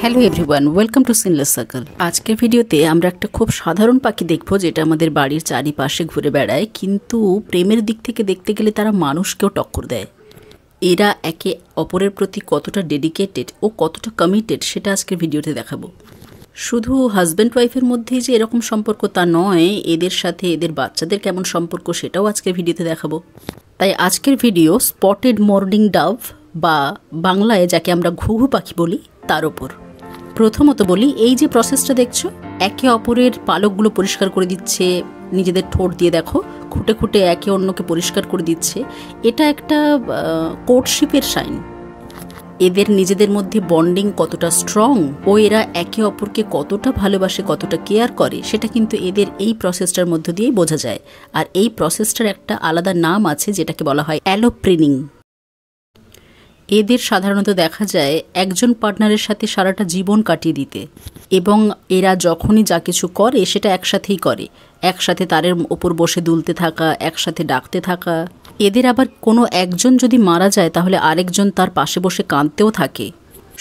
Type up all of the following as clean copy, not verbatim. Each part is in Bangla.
Hello everyone, welcome to Sinless Circle. আজকের ভিডিওতে আমরা একটা খুব সাধারণ পাখি দেখব যেটা আমাদের বাড়ির চারিপাশে ঘুরে বেড়ায়, কিন্তু প্রেমের দিক থেকে দেখতে গেলে তারা মানুষকেও টক্কর দেয়। এরা একে অপরের প্রতি কতটা ডেডিকেটেড ও কতটা কমিটেড সেটা আজকের ভিডিওতে দেখাবো। শুধু হাজব্যান্ড ওয়াইফের মধ্যেই যে এরকম সম্পর্ক তা নয়, এদের সাথে এদের বাচ্চাদের কেমন সম্পর্ক সেটাও আজকের ভিডিওতে দেখাবো। তাই আজকের ভিডিও স্পটেড মর্নিং ডাভ বা বাংলায় যাকে আমরা ঘুঘু পাখি বলি তার ওপর। প্রথমত বলি, এই যে প্রসেসটা দেখছো, একে অপরের পালকগুলো পরিষ্কার করে দিচ্ছে, নিজেদের ঠোঁট দিয়ে দেখো খুঁটে খুঁটে একে অন্যকে পরিষ্কার করে দিচ্ছে। এটা একটা কোর্টশিপের সাইন। এদের নিজেদের মধ্যে বন্ডিং কতটা স্ট্রং ও এরা একে অপরকে কতটা ভালোবাসে, কতটা কেয়ার করে, সেটা কিন্তু এদের এই প্রসেসটার মধ্য দিয়েই বোঝা যায়। আর এই প্রসেসটার একটা আলাদা নাম আছে যেটাকে বলা হয় অ্যালোপ্রিনিং। এদের সাধারণত দেখা যায় একজন পার্টনারের সাথে সারাটা জীবন কাটিয়ে দিতে, এবং এরা যখনই যা কিছু করে সেটা একসাথেই করে। একসাথে তারের ওপর বসে দুলতে থাকা, একসাথে ডাকতে থাকা। এদের আবার কোনো একজন যদি মারা যায় তাহলে আরেকজন তার পাশে বসে কাঁদতেও থাকে।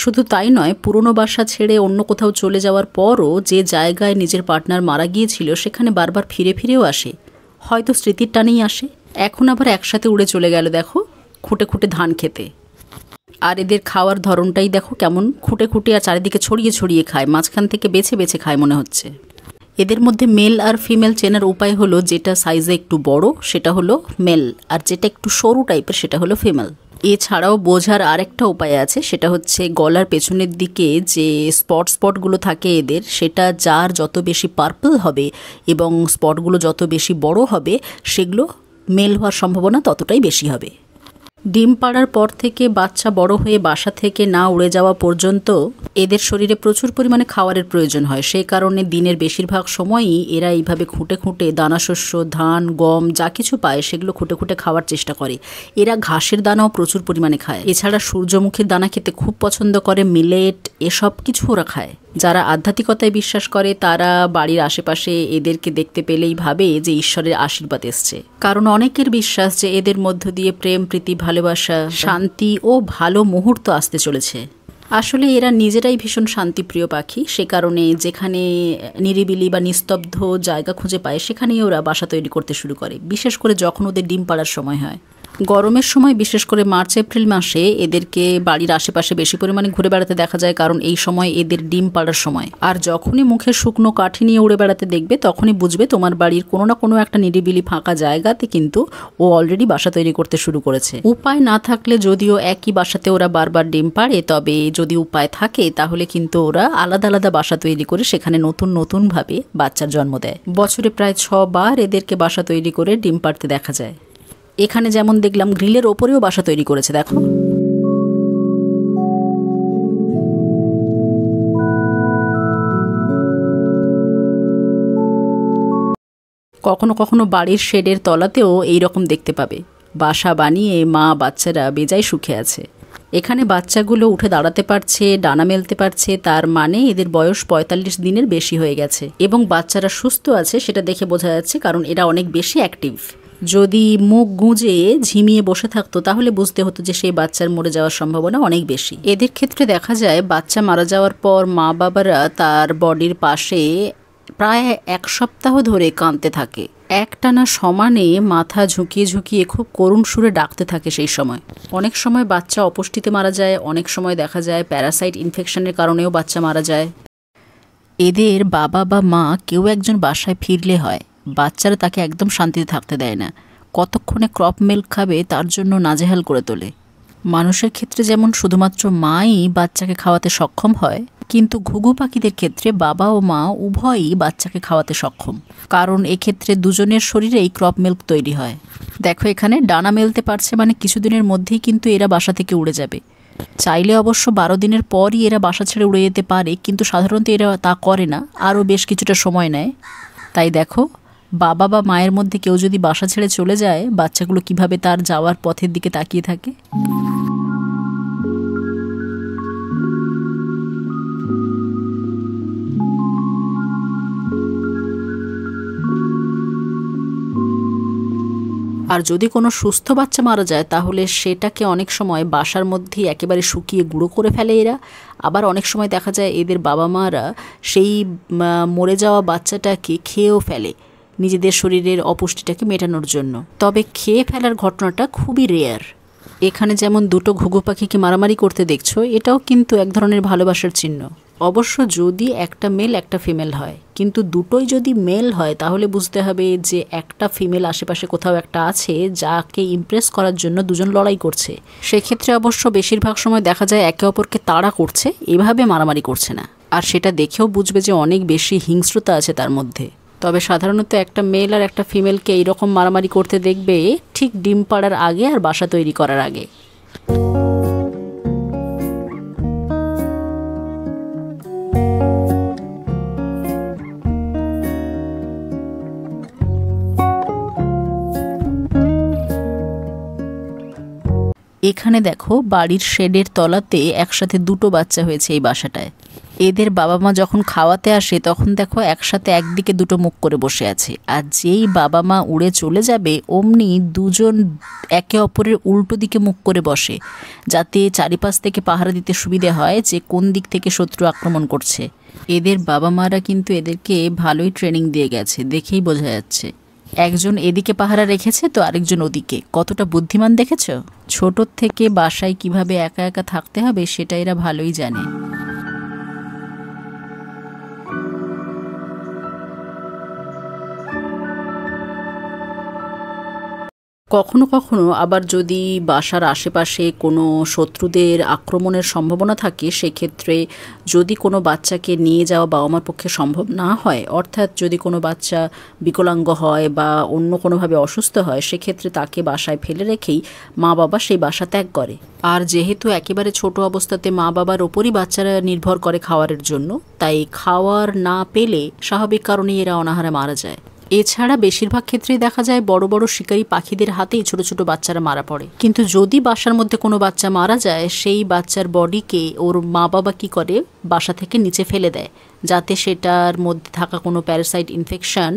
শুধু তাই নয়, পুরনো বাসা ছেড়ে অন্য কোথাও চলে যাওয়ার পরও যে জায়গায় নিজের পার্টনার মারা গিয়েছিল সেখানে বারবার ফিরে ফিরেও আসে, হয়তো স্মৃতির টানেই আসে। এখন আবার একসাথে উড়ে চলে গেল দেখো খুঁটে খুঁটে ধান খেতে। আর এদের খাওয়ার ধরনটাই দেখো কেমন, খুঁটে খুঁটে আর চারিদিকে ছড়িয়ে ছড়িয়ে খায়, মাঝখান থেকে বেছে বেছে খায় মনে হচ্ছে। এদের মধ্যে মেল আর ফিমেল চেনার উপায় হলো, যেটা সাইজে একটু বড় সেটা হলো মেল, আর যেটা একটু সরু টাইপের সেটা হলো ফিমেল। এছাড়াও বোঝার আরেকটা উপায় আছে, সেটা হচ্ছে গলার পেছনের দিকে যে স্পটগুলো থাকে এদের, সেটা যার যত বেশি পার্পল হবে এবং স্পটগুলো যত বেশি বড় হবে সেগুলো মেল হওয়ার সম্ভাবনা ততটাই বেশি হবে। ডিম পাড়ার পর থেকে বাচ্চা বড় হয়ে বাসা থেকে না উড়ে যাওয়া পর্যন্ত এদের শরীরে প্রচুর পরিমাণে খাবারের প্রয়োজন হয়। সেই কারণে দিনের বেশিরভাগ সময়ই এরা এইভাবে খুঁটে খুঁটে দানাশস্য, ধান, গম যা কিছু পায় সেগুলো খুঁটে খুঁটে খাওয়ার চেষ্টা করে। এরা ঘাসের দানাও প্রচুর পরিমাণে খায়। এছাড়া সূর্যমুখীর দানা খেতে খুব পছন্দ করে, মিলেট, এসব কিছু ওরা খায়। যারা আধ্যাত্মিকতায় বিশ্বাস করে তারা বাড়ির আশেপাশে এদেরকে দেখতে পেলেই ভাবে যে ঈশ্বরের আশীর্বাদ এসছে, কারণ অনেকের বিশ্বাস যে এদের মধ্য দিয়ে প্রেম, প্রীতি, ভালোবাসা, শান্তি ও ভালো মুহূর্ত আসতে চলেছে। আসলে এরা নিজেরাই ভীষণ শান্তিপ্রিয় পাখি, সে কারণে যেখানে নিরিবিলি বা নিস্তব্ধ জায়গা খুঁজে পায় সেখানেই ওরা বাসা তৈরি করতে শুরু করে, বিশেষ করে যখন ওদের ডিম পাড়ার সময় হয়। গরমের সময় বিশেষ করে মার্চ এপ্রিল মাসে এদেরকে বাড়ির আশেপাশে বেশি পরিমাণে ঘুরে বেড়াতে দেখা যায়, কারণ এই সময় এদের ডিম পাড়ার সময়। আর যখনই মুখে শুকনো কাঠি নিয়ে উড়ে বেড়াতে দেখবে তখনই বুঝবে তোমার বাড়ির কোনো না কোনো একটা নিরিবিলি ফাঁকা জায়গাতে কিন্তু ও অলরেডি বাসা তৈরি করতে শুরু করেছে। উপায় না থাকলে যদিও একই বাসাতে ওরা বারবার ডিম পাড়ে, তবে যদি উপায় থাকে তাহলে কিন্তু ওরা আলাদা আলাদা বাসা তৈরি করে সেখানে নতুন নতুনভাবে বাচ্চার জন্ম দেয়। বছরে প্রায় 6 বার এদেরকে বাসা তৈরি করে ডিম পাড়তে দেখা যায়। এখানে যেমন দেখলাম গ্রিলের ওপরেও বাসা তৈরি করেছে দেখো। কখনো কখনো বাড়ির শেডের তলাতেও এইরকম দেখতে পাবে, বাসা বানিয়ে মা বাচ্চারা বেজায় সুখে আছে। এখানে বাচ্চাগুলো উঠে দাঁড়াতে পারছে, ডানা মেলতে পারছে, তার মানে এদের বয়স 45 দিনের বেশি হয়ে গেছে এবং বাচ্চারা সুস্থ আছে সেটা দেখে বোঝা যাচ্ছে, কারণ এরা অনেক বেশি অ্যাক্টিভ। যদি মুখ গুঁজে ঝিমিয়ে বসে থাকতো তাহলে বুঝতে হতো যে সেই বাচ্চার মরে যাওয়ার সম্ভাবনা অনেক বেশি। এদের ক্ষেত্রে দেখা যায় বাচ্চা মারা যাওয়ার পর মা বাবারা তার বডির পাশে প্রায় 1 সপ্তাহ ধরে কাঁদতে থাকে, একটানা সমানে মাথা ঝুঁকিয়ে ঝুঁকিয়ে খুব করুণ সুরে ডাকতে থাকে। সেই সময় অনেক সময় বাচ্চা অপুষ্টিতে মারা যায়, অনেক সময় দেখা যায় প্যারাসাইট ইনফেকশনের কারণেও বাচ্চা মারা যায়। এদের বাবা বা মা কেউ একজন বাসায় ফিরলে হয়, বাচ্চারা তাকে একদম শান্তিতে থাকতে দেয় না, কতক্ষণে ক্রপ মিল্ক খাবে তার জন্য নাজেহাল করে তোলে। মানুষের ক্ষেত্রে যেমন শুধুমাত্র মাই বাচ্চাকে খাওয়াতে সক্ষম হয়, কিন্তু ঘুঘু পাখিদের ক্ষেত্রে বাবা ও মা উভয়ই বাচ্চাকে খাওয়াতে সক্ষম, কারণ এক্ষেত্রে দুজনের শরীরেই ক্রপ মিল্ক তৈরি হয়। দেখো এখানে ডানা মেলতে পারছে, মানে কিছুদিনের মধ্যেই কিন্তু এরা বাসা থেকে উড়ে যাবে। চাইলে অবশ্য 12 দিনের পরই এরা বাসা ছেড়ে উড়ে যেতে পারে, কিন্তু সাধারণত এরা তা করে না, আরও বেশ কিছুটা সময় নেয়। তাই দেখো বাবা বা মায়ের মধ্যে কেউ যদি বাসা ছেড়ে চলে যায়, বাচ্চাগুলো কিভাবে তার যাওয়ার পথের দিকে তাকিয়ে থাকে। আর যদি কোনো সুস্থ বাচ্চা মারা যায় তাহলে সেটাকে অনেক সময় বাসার মধ্যেই একেবারে শুকিয়ে গুঁড়ো করে ফেলে এরা, আবার অনেক সময় দেখা যায় এদের বাবা মারা সেই মরে যাওয়া বাচ্চাটাকে খেয়েও ফেলে নিজেদের শরীরের অপুষ্টিটাকে মেটানোর জন্য। তবে খেয়ে ফেলার ঘটনাটা খুবই রেয়ার। এখানে যেমন দুটো ঘুঘু পাখিকে মারামারি করতে দেখছো, এটাও কিন্তু এক ধরনের ভালোবাসার চিহ্ন। অবশ্য যদি একটা মেল একটা ফিমেল হয়, কিন্তু দুটোই যদি মেল হয় তাহলে বুঝতে হবে যে একটা ফিমেল আশেপাশে কোথাও একটা আছে যাকে ইমপ্রেস করার জন্য দুজন লড়াই করছে। সেক্ষেত্রে অবশ্য বেশিরভাগ সময় দেখা যায় একে অপরকে তাড়া করছে, এভাবে মারামারি করছে না। আর সেটা দেখেও বুঝবে যে অনেক বেশি হিংস্রতা আছে তার মধ্যে। তবে সাধারণত একটা মেল আর একটা ফিমেলকে এইরকম মারামারি করতে দেখবে ঠিক ডিম পাড়ার আগে আর বাসা তৈরি করার আগে। এখানে দেখো বাড়ির শেডের তলাতে একসাথে দুটো বাচ্চা হয়েছে এই বাসাটায়। এদের বাবা মা যখন খাওয়াতে আসে তখন দেখো একসাথে একদিকে দুটো মুখ করে বসে আছে, আর যেই বাবা মা উড়ে চলে যাবে অমনি দুজন একে অপরের উল্টো দিকে মুখ করে বসে, যাতে চারিপাশ থেকে পাহারা দিতে সুবিধে হয় যে কোন দিক থেকে শত্রু আক্রমণ করছে। এদের বাবা মারা কিন্তু এদেরকে ভালোই ট্রেনিং দিয়ে গেছে, দেখেই বোঝা যাচ্ছে। একজন এদিকে পাহারা রেখেছে তো আরেকজন ওদিকে। কতটা বুদ্ধিমান দেখেছ? ছোটোর থেকে বাসায় কিভাবে একা একা থাকতে হবে সেটা এরা ভালোই জানে। কখনো কখনো আবার যদি বাসার আশেপাশে কোনো শত্রুদের আক্রমণের সম্ভাবনা থাকে, সেক্ষেত্রে যদি কোনো বাচ্চাকে নিয়ে যাওয়া বাবা মার পক্ষে সম্ভব না হয়, অর্থাৎ যদি কোনো বাচ্চা বিকলাঙ্গ হয় বা অন্য কোনোভাবে অসুস্থ হয়, সেক্ষেত্রে তাকে বাসায় ফেলে রেখেই মা বাবা সেই বাসা ত্যাগ করে। আর যেহেতু একেবারে ছোট অবস্থাতে মা বাবার ওপরই বাচ্চারা নির্ভর করে খাওয়ারের জন্য, তাই খাওয়ার না পেলে স্বাভাবিক কারণেই এরা অনাহারে মারা যায়। এছাড়া বেশিরভাগ ক্ষেত্রেই দেখা যায় বড় বড় শিকারী পাখিদের হাতেই ছোট ছোট বাচ্চারা মারা পড়ে। কিন্তু যদি বাসার মধ্যে কোনো বাচ্চা মারা যায়, সেই বাচ্চার বডিকে ওর মা বাবা কি করে বাসা থেকে নিচে ফেলে দেয়, যাতে সেটার মধ্যে থাকা কোনো প্যারাসাইট ইনফেকশন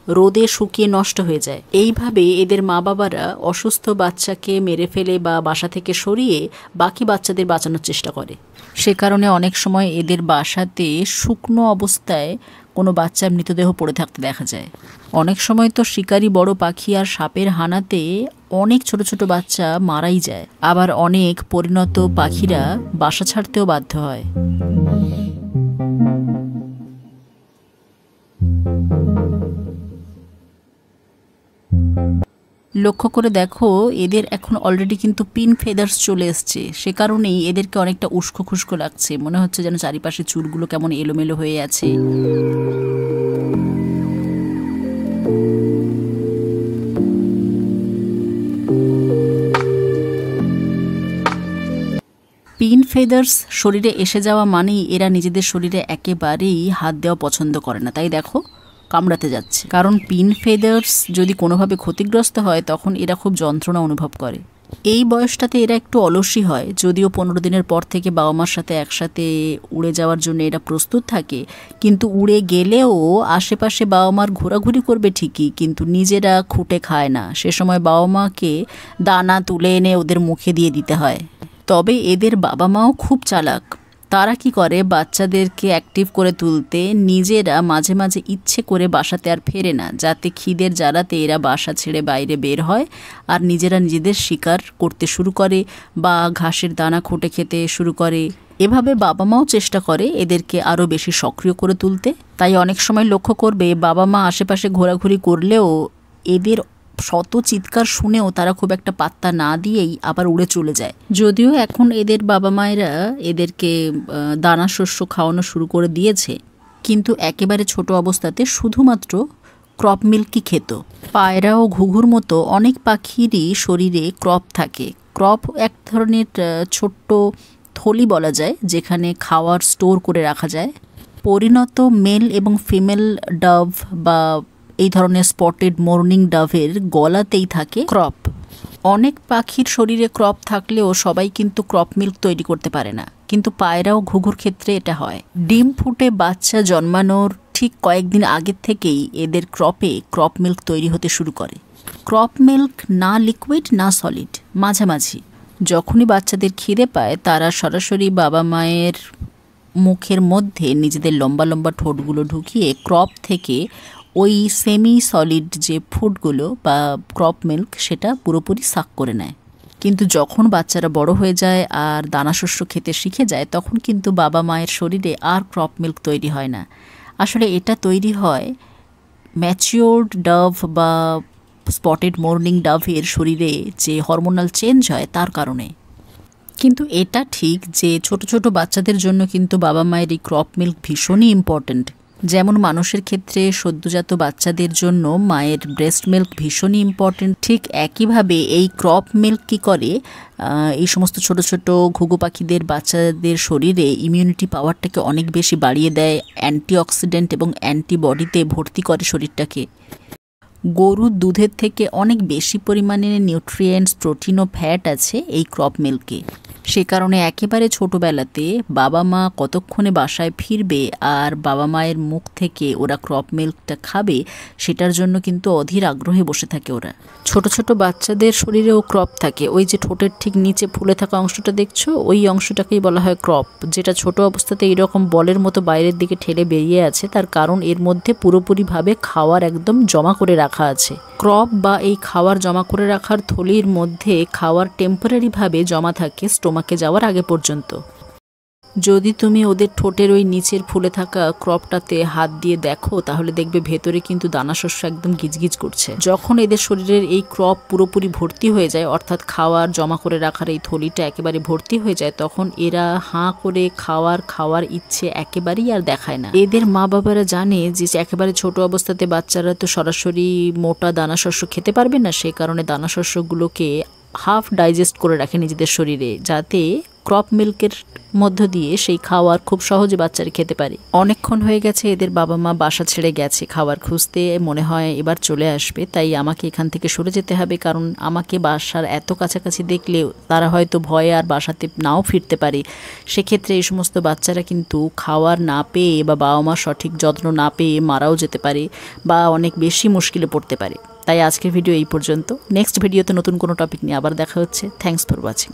রোদে শুকিয়ে নষ্ট হয়ে যায়। এইভাবে এদের মা বাবারা অসুস্থ বাচ্চাকে মেরে ফেলে বা বাসা থেকে সরিয়ে বাকি বাচ্চাদের বাঁচানোর চেষ্টা করে। সে কারণে অনেক সময় এদের বাসাতে শুকনো অবস্থায় কোনো বাচ্চার মৃতদেহ পড়ে থাকতে দেখা যায়। অনেক সময় তো শিকারী বড় পাখি আর সাপের হানাতে অনেক ছোট ছোট বাচ্চা মারাই যায়। আবার অনেক পরিণত পাখিরা বাসা ছাড়তেও বাধ্য হয়। লক্ষ্য করে দেখো এদের এখন অলরেডি কিন্তু পিন ফেদার্স চলে এসছে, সে কারণেই এদেরকে অনেকটা উস্কো খুস্কো লাগছে, মনে হচ্ছে যেন চারিপাশে চুলগুলো কেমন এলোমেলো হয়ে আছে। পিন ফেদার্স শরীরে এসে যাওয়া মানেই এরা নিজেদের শরীরে একেবারেই হাত দেওয়া পছন্দ করে না, তাই দেখো কামড়াতে যাচ্ছে। কারণ পিন ফেদার্স যদি কোনোভাবে ক্ষতিগ্রস্ত হয় তখন এরা খুব যন্ত্রণা অনুভব করে। এই বয়সটাতে এরা একটু অলসী হয়, যদিও 15 দিনের পর থেকে বাবা মার সাথে একসাথে উড়ে যাওয়ার জন্য এরা প্রস্তুত থাকে, কিন্তু উড়ে গেলেও আশেপাশে বাবা মার ঘোরাঘুরি করবে ঠিকই, কিন্তু নিজেরা খুঁটে খায় না। সে সময় বাবা মাকে দানা তুলে এনে ওদের মুখে দিয়ে দিতে হয়। তবে এদের বাবা মাও খুব চালাক। তারা কি করে, বাচ্চাদেরকে অ্যাক্টিভ করে তুলতে নিজেরা মাঝে মাঝে ইচ্ছে করে বাসাতে আর ফেরে না, যাতে খিদের জ্বালাতে এরা বাসা ছেড়ে বাইরে বের হয় আর নিজেরা নিজেদের শিকার করতে শুরু করে বা ঘাসের দানা খুঁটে খেতে শুরু করে। এভাবে বাবা মাও চেষ্টা করে এদেরকে আরও বেশি সক্রিয় করে তুলতে। তাই অনেক সময় লক্ষ্য করবে বাবা মা আশেপাশে ঘোরাঘুরি করলেও এদের শত চিৎকার শুনেও তারা খুব একটা পাত্তা না দিয়েই আবার উড়ে চলে যায়। যদিও এখন এদের বাবা মায়েরা এদেরকে দানা শস্য খাওয়ানো শুরু করে দিয়েছে, কিন্তু একেবারে ছোট অবস্থাতে শুধুমাত্র ক্রপ মিল্কই খেত। পায়রা ও ঘুঘুর মতো অনেক পাখিরই শরীরে ক্রপ থাকে। ক্রপ এক ধরনের ছোট্ট থলি বলা যায়, যেখানে খাওয়ার স্টোর করে রাখা যায়। পরিণত মেল এবং ফিমেল ডাভ বা এই ধরনের স্পটেড মর্নিং ডাভের গলাতেই থাকে ক্রপ। অনেক পাখির শরীরে ক্রপ থাকলেও সবাই কিন্তু ক্রপ মিল্ক তৈরি করতে পারে না, কিন্তু পায়রা ও ঘুঘুর ক্ষেত্রে এটা হয়। ডিম ফুটে বাচ্চা জন্মানোর ঠিক কয়েকদিন আগের থেকেই এদের ক্রপে ক্রপ মিল্ক তৈরি হতে শুরু করে। ক্রপ মিল্ক না লিকুইড না সলিড, মাঝামাঝি। যখনই বাচ্চাদের খিদে পায় তারা সরাসরি বাবা মায়ের মুখের মধ্যে নিজেদের লম্বা লম্বা ঠোঁটগুলো ঢুকিয়ে ক্রপ থেকে ওই সেমি সলিড যে ফুডগুলো বা ক্রপ মিল্ক সেটা পুরোপুরি সাক করে নেয়। কিন্তু যখন বাচ্চারা বড় হয়ে যায় আর দানাশস্য খেতে শিখে যায় তখন কিন্তু বাবা মায়ের শরীরে আর ক্রপ মিল্ক তৈরি হয় না। আসলে এটা তৈরি হয় ম্যাচিওর্ড ডাভ বা স্পটেড মর্নিং ডাভের শরীরে যে হরমোনাল চেঞ্জ হয় তার কারণে। কিন্তু এটা ঠিক যে ছোট ছোট বাচ্চাদের জন্য কিন্তু বাবা মায়ের এই ক্রপ মিল্ক ভীষণই ইম্পর্ট্যান্ট। যেমন মানুষের ক্ষেত্রে সদ্যজাত বাচ্চাদের জন্য মায়ের ব্রেস্ট মিল্ক ভীষণই ইম্পর্ট্যান্ট, ঠিক একইভাবে এই ক্রপ মিল্ক কী করে এই সমস্ত ছোট ছোট ঘুঘু পাখিদের বাচ্চাদের শরীরে ইমিউনিটি পাওয়ারটাকে অনেক বেশি বাড়িয়ে দেয়, অ্যান্টিঅক্সিডেন্ট এবং অ্যান্টিবডিতে ভর্তি করে শরীরটাকে। গরুর দুধের থেকে অনেক বেশি পরিমাণে নিউট্রিয়েন্টস, প্রোটিন ও ফ্যাট আছে এই ক্রপ মিল্কে। সে কারণে একেবারে ছোটোবেলাতে বাবা মা কতক্ষণে বাসায় ফিরবে আর বাবা মায়ের মুখ থেকে ওরা ক্রপ মিল্কটা খাবে সেটার জন্য কিন্তু অধীর আগ্রহে বসে থাকে ওরা। ছোট ছোট বাচ্চাদের শরীরেও ক্রপ থাকে, ওই যে ঠোঁটের ঠিক নিচে ফুলে থাকা অংশটা দেখছো ওই অংশটাকেই বলা হয় ক্রপ, যেটা ছোট অবস্থাতে এইরকম বলের মতো বাইরের দিকে ঠেলে বেরিয়ে আছে। তার কারণ এর মধ্যে পুরোপুরিভাবে খাওয়ার একদম জমা করে রাখা আছে। ক্রপ বা এই খাওয়ার জমা করে রাখার থলির মধ্যে খাওয়ার টেম্পোরারিভাবে জমা থাকে স্টোমাকে যাওয়ার আগে পর্যন্ত। যদি তুমি ওদের ঠোঁটের ওই নিচের ফুলে থাকা ক্রপটাতে হাত দিয়ে দেখো তাহলে দেখবে ভেতরে কিন্তু দানাশস্য একদম গিজগিজ করছে। যখন এদের শরীরের এই ক্রপ পুরোপুরি ভর্তি হয়ে যায়, অর্থাৎ খাওয়ার জমা করে রাখার এই থলিটা একেবারে ভর্তি হয়ে যায়, তখন এরা হাঁ করে খাওয়ার ইচ্ছে একেবারেই আর দেখায় না। এদের মা বাবারা জানে যে একেবারে ছোট অবস্থাতে বাচ্চারা তো সরাসরি মোটা দানাশস্য খেতে পারবে না, সেই কারণে দানাশস্যগুলোকে হাফ ডাইজেস্ট করে রাখে নিজেদের শরীরে, যাতে ক্রপ মিল্কের মধ্য দিয়ে সেই খাওয়ার খুব সহজে বাচ্চারা খেতে পারে। অনেকক্ষণ হয়ে গেছে এদের বাবা মা বাসা ছেড়ে গেছে খাবার খুঁজতে, মনে হয় এবার চলে আসবে, তাই আমাকে এখান থেকে সরে যেতে হবে, কারণ আমাকে বাসার এত কাছাকাছি দেখলে তারা হয়তো ভয়ে আর বাসাতে নাও ফিরতে পারে। সেক্ষেত্রে এই সমস্ত বাচ্চারা কিন্তু খাওয়ার না পেয়ে বা বাবা মা সঠিক যত্ন না পেয়ে মারাও যেতে পারে বা অনেক বেশি মুশকিলে পড়তে পারে। তাই আজকের ভিডিও এই পর্যন্ত। নেক্সট ভিডিওতে নতুন কোনো টপিক নিয়ে আবার দেখা হচ্ছে। Thanks for watching.